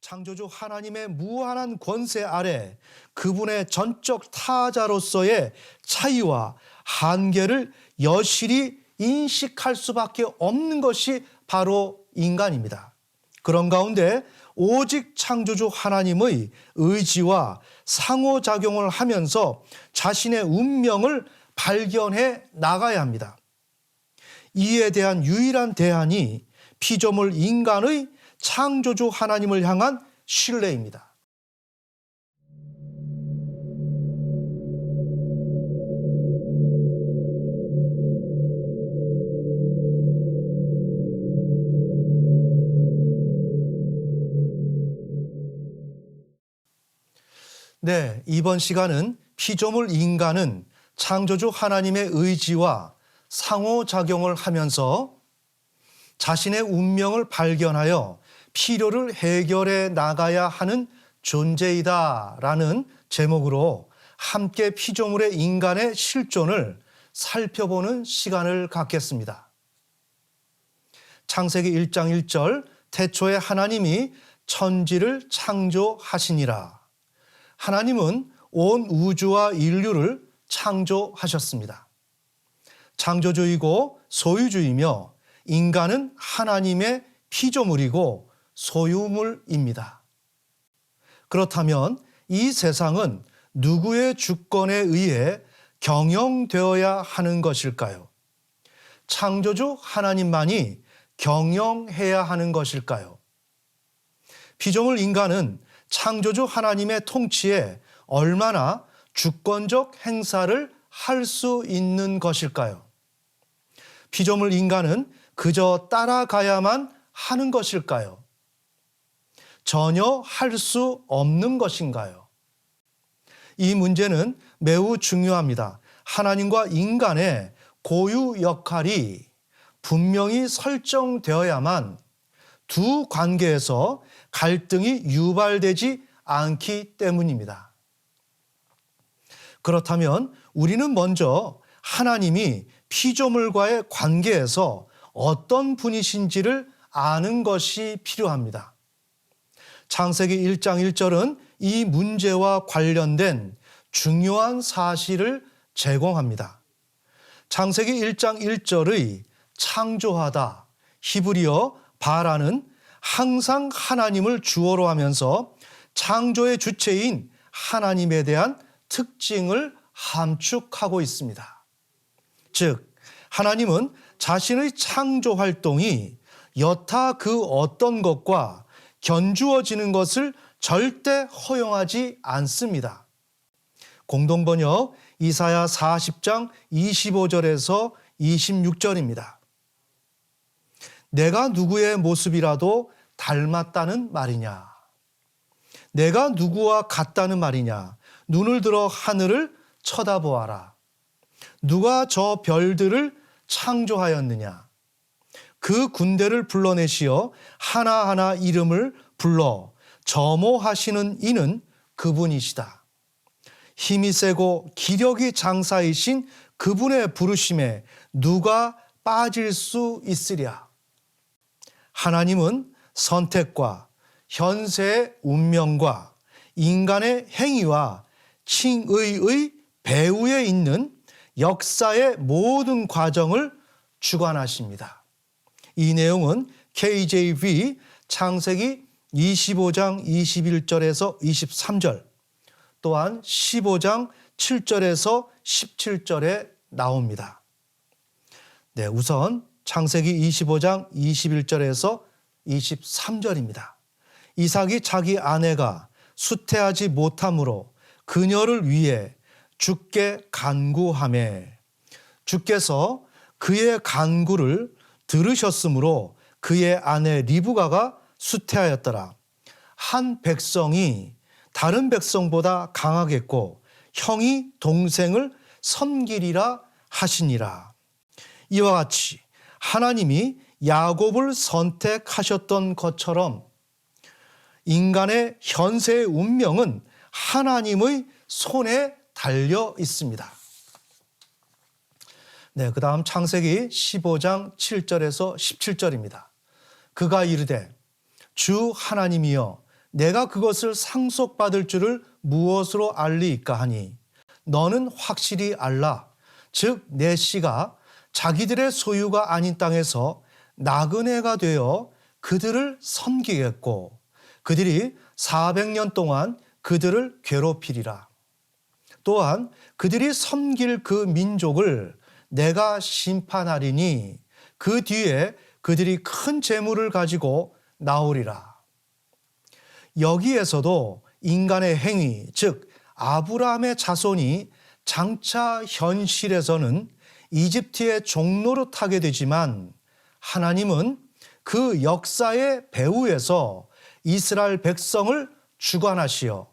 창조주 하나님의 무한한 권세 아래 그분의 전적 타자로서의 차이와 한계를 여실히 인식할 수밖에 없는 것이 바로 인간입니다. 그런 가운데 오직 창조주 하나님의 의지와 상호작용을 하면서 자신의 운명을 발견해 나가야 합니다. 이에 대한 유일한 대안이 피조물 인간의 창조주 하나님을 향한 신뢰입니다. 네, 이번 시간은 피조물 인간은 창조주 하나님의 의지와 상호작용을 하면서 자신의 운명을 발견하여 필요를 해결해 나가야 하는 존재이다라는 제목으로 함께 피조물의 인간의 실존을 살펴보는 시간을 갖겠습니다. 창세기 1장 1절 태초에 하나님이 천지를 창조하시니라. 하나님은 온 우주와 인류를 창조하셨습니다. 창조주이고 소유주이며 인간은 하나님의 피조물이고 소유물입니다. 그렇다면 이 세상은 누구의 주권에 의해 경영되어야 하는 것일까요? 창조주 하나님만이 경영해야 하는 것일까요? 피조물 인간은 창조주 하나님의 통치에 얼마나 주권적 행사를 할 수 있는 것일까요? 피조물 인간은 그저 따라가야만 하는 것일까요? 전혀 할 수 없는 것인가요? 이 문제는 매우 중요합니다. 하나님과 인간의 고유 역할이 분명히 설정되어야만 두 관계에서 갈등이 유발되지 않기 때문입니다. 그렇다면 우리는 먼저 하나님이 피조물과의 관계에서 어떤 분이신지를 아는 것이 필요합니다. 창세기 1장 1절은 이 문제와 관련된 중요한 사실을 제공합니다. 창세기 1장 1절의 창조하다, 히브리어 바라는 항상 하나님을 주어로 하면서 창조의 주체인 하나님에 대한 특징을 함축하고 있습니다. 즉, 하나님은 자신의 창조 활동이 여타 그 어떤 것과 견주어지는 것을 절대 허용하지 않습니다. 공동번역 이사야 40장 25절에서 26절입니다. 내가 누구의 모습이라도 닮았다는 말이냐? 내가 누구와 같다는 말이냐? 눈을 들어 하늘을 쳐다보아라. 누가 저 별들을 창조하였느냐? 그 군대를 불러내시어 하나하나 이름을 불러 점호하시는 이는 그분이시다. 힘이 세고 기력이 장사이신 그분의 부르심에 누가 빠질 수 있으랴? 하나님은 선택과 현세의 운명과 인간의 행위와 칭의의 배후에 있는 역사의 모든 과정을 주관하십니다. 이 내용은 KJV 창세기 25장 21절에서 23절, 또한 15장 7절에서 17절에 나옵니다. 네, 우선 창세기 25장 21절에서 23절입니다. 이삭이 자기 아내가 수태하지 못함으로 그녀를 위해 주께 간구하매 주께서 그의 간구를 들으셨으므로 그의 아내 리브가가 수태하였더라. 한 백성이 다른 백성보다 강하겠고 형이 동생을 섬기리라 하시니라. 이와 같이 하나님이 야곱을 선택하셨던 것처럼 인간의 현세의 운명은 하나님의 손에 달려 있습니다. 네, 그 다음 창세기 15장 7절에서 17절입니다. 그가 이르되 주 하나님이여 내가 그것을 상속받을 줄을 무엇으로 알리이까 하니 너는 확실히 알라. 즉 내 씨가 자기들의 소유가 아닌 땅에서 나그네가 되어 그들을 섬기겠고 그들이 400년 동안 그들을 괴롭히리라. 또한 그들이 섬길 그 민족을 내가 심판하리니 그 뒤에 그들이 큰 재물을 가지고 나오리라. 여기에서도 인간의 행위, 즉 아브라함의 자손이 장차 현실에서는 이집트의 종로로 타게 되지만 하나님은 그 역사의 배후에서 이스라엘 백성을 주관하시어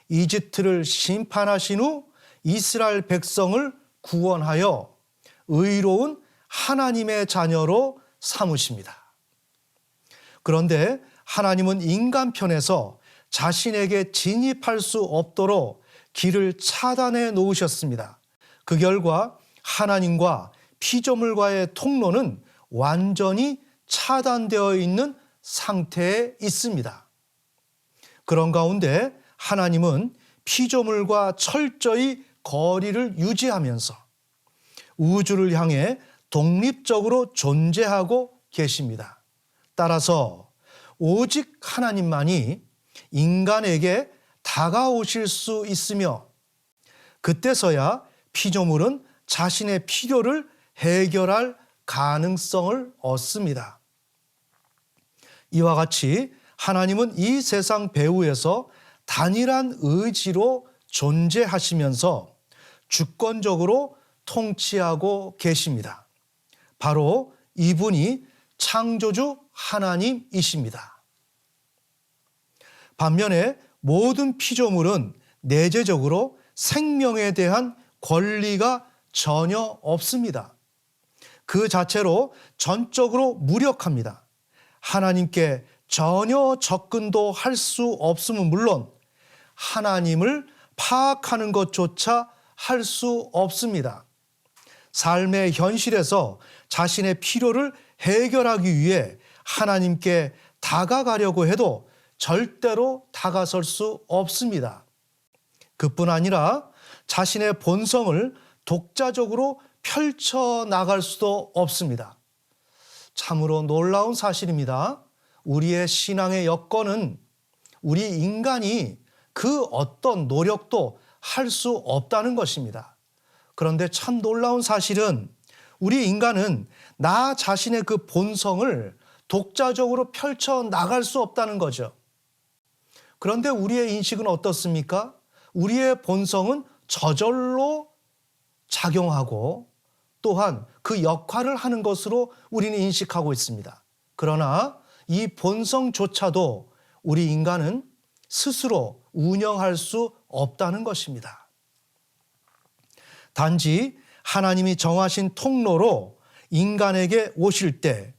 이집트를 심판하신 후 이스라엘 백성을 구원하여 의로운 하나님의 자녀로 삼으십니다. 그런데 하나님은 인간 편에서 자신에게 진입할 수 없도록 길을 차단해 놓으셨습니다. 그 결과 하나님과 피조물과의 통로는 완전히 차단되어 있는 상태에 있습니다. 그런 가운데 하나님은 피조물과 철저히 거리를 유지하면서 우주를 향해 독립적으로 존재하고 계십니다. 따라서 오직 하나님만이 인간에게 다가오실 수 있으며 그때서야 피조물은 자신의 필요를 해결할 가능성을 얻습니다. 이와 같이 하나님은 이 세상 배후에서 단일한 의지로 존재하시면서 주권적으로 통치하고 계십니다. 바로 이분이 창조주 하나님이십니다. 반면에 모든 피조물은 내재적으로 생명에 대한 권리가 전혀 없습니다. 그 자체로 전적으로 무력합니다. 하나님께 전혀 접근도 할 수 없음은 물론 하나님을 파악하는 것조차 할 수 없습니다. 삶의 현실에서 자신의 필요를 해결하기 위해 하나님께 다가가려고 해도 절대로 다가설 수 없습니다. 그뿐 아니라 자신의 본성을 독자적으로 펼쳐나갈 수도 없습니다. 참으로 놀라운 사실입니다. 우리의 신앙의 여건은 우리 인간이 그 어떤 노력도 할 수 없다는 것입니다. 그런데 참 놀라운 사실은 우리 인간은 나 자신의 그 본성을 독자적으로 펼쳐나갈 수 없다는 거죠. 그런데 우리의 인식은 어떻습니까? 우리의 본성은 저절로 작용하고 또한 그 역할을 하는 것으로 우리는 인식하고 있습니다. 그러나 이 본성조차도 우리 인간은 스스로 운영할 수 없다는 것입니다. 단지 하나님이 정하신 통로로 인간에게 오실 때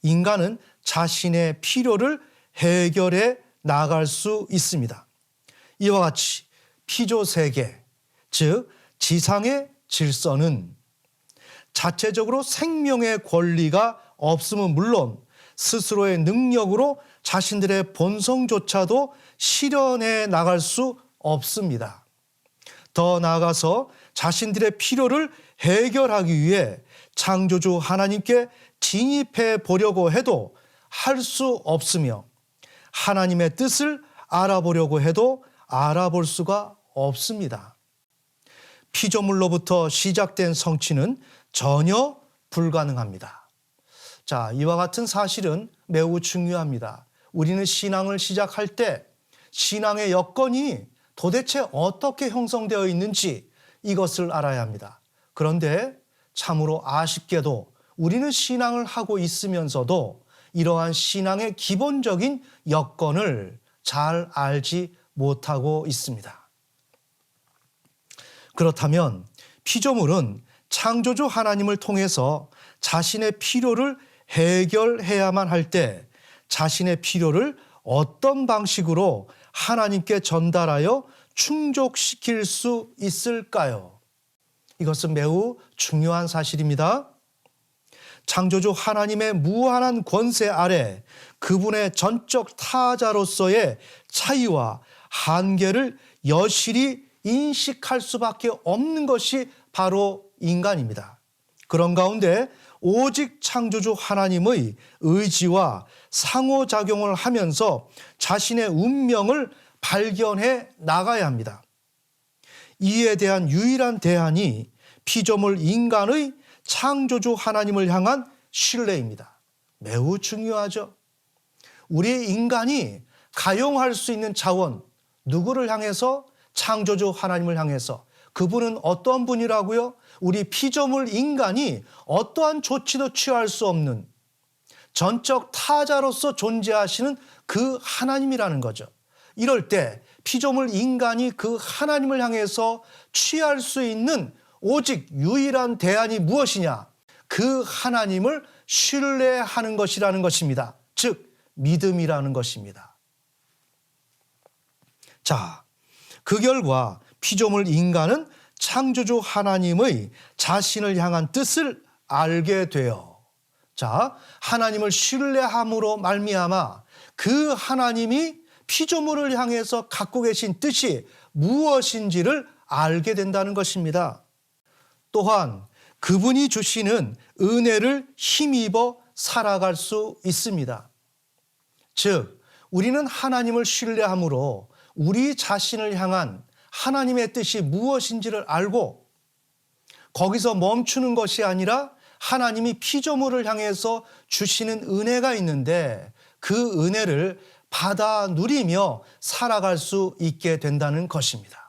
인간은 자신의 필요를 해결해 나갈 수 있습니다. 이와 같이 피조 세계, 즉 지상의 질서는 자체적으로 생명의 권리가 없음은 물론 스스로의 능력으로 자신들의 본성조차도 실현해 나갈 수 없습니다. 더 나아가서 자신들의 필요를 해결하기 위해 창조주 하나님께 진입해 보려고 해도 할 수 없으며 하나님의 뜻을 알아보려고 해도 알아볼 수가 없습니다. 피조물로부터 시작된 성취는 전혀 불가능합니다. 자, 이와 같은 사실은 매우 중요합니다. 우리는 신앙을 시작할 때 신앙의 여건이 도대체 어떻게 형성되어 있는지 이것을 알아야 합니다. 그런데 참으로 아쉽게도 우리는 신앙을 하고 있으면서도 이러한 신앙의 기본적인 여건을 잘 알지 못하고 있습니다. 그렇다면 피조물은 창조주 하나님을 통해서 자신의 필요를 해결해야만 할 때 자신의 필요를 어떤 방식으로 하나님께 전달하여 충족시킬 수 있을까요? 이것은 매우 중요한 사실입니다. 창조주 하나님의 무한한 권세 아래 그분의 전적 타자로서의 차이와 한계를 여실히 인식할 수밖에 없는 것이 바로 인간입니다. 그런 가운데 오직 창조주 하나님의 의지와 상호작용을 하면서 자신의 운명을 발견해 나가야 합니다. 이에 대한 유일한 대안이 피조물 인간의 창조주 하나님을 향한 신뢰입니다. 매우 중요하죠. 우리 인간이 가용할 수 있는 자원, 누구를 향해서? 창조주 하나님을 향해서. 그분은 어떤 분이라고요? 우리 피조물 인간이 어떠한 조치도 취할 수 없는 전적 타자로서 존재하시는 그 하나님이라는 거죠. 이럴 때 피조물 인간이 그 하나님을 향해서 취할 수 있는 오직 유일한 대안이 무엇이냐? 그 하나님을 신뢰하는 것이라는 것입니다. 즉 믿음이라는 것입니다. 자, 그 결과 피조물 인간은 창조주 하나님의 자신을 향한 뜻을 알게 돼요. 자, 하나님을 신뢰함으로 말미암아 그 하나님이 피조물을 향해서 갖고 계신 뜻이 무엇인지를 알게 된다는 것입니다. 또한 그분이 주시는 은혜를 힘입어 살아갈 수 있습니다. 즉, 우리는 하나님을 신뢰함으로 우리 자신을 향한 하나님의 뜻이 무엇인지를 알고 거기서 멈추는 것이 아니라 하나님이 피조물을 향해서 주시는 은혜가 있는데 그 은혜를 받아 누리며 살아갈 수 있게 된다는 것입니다.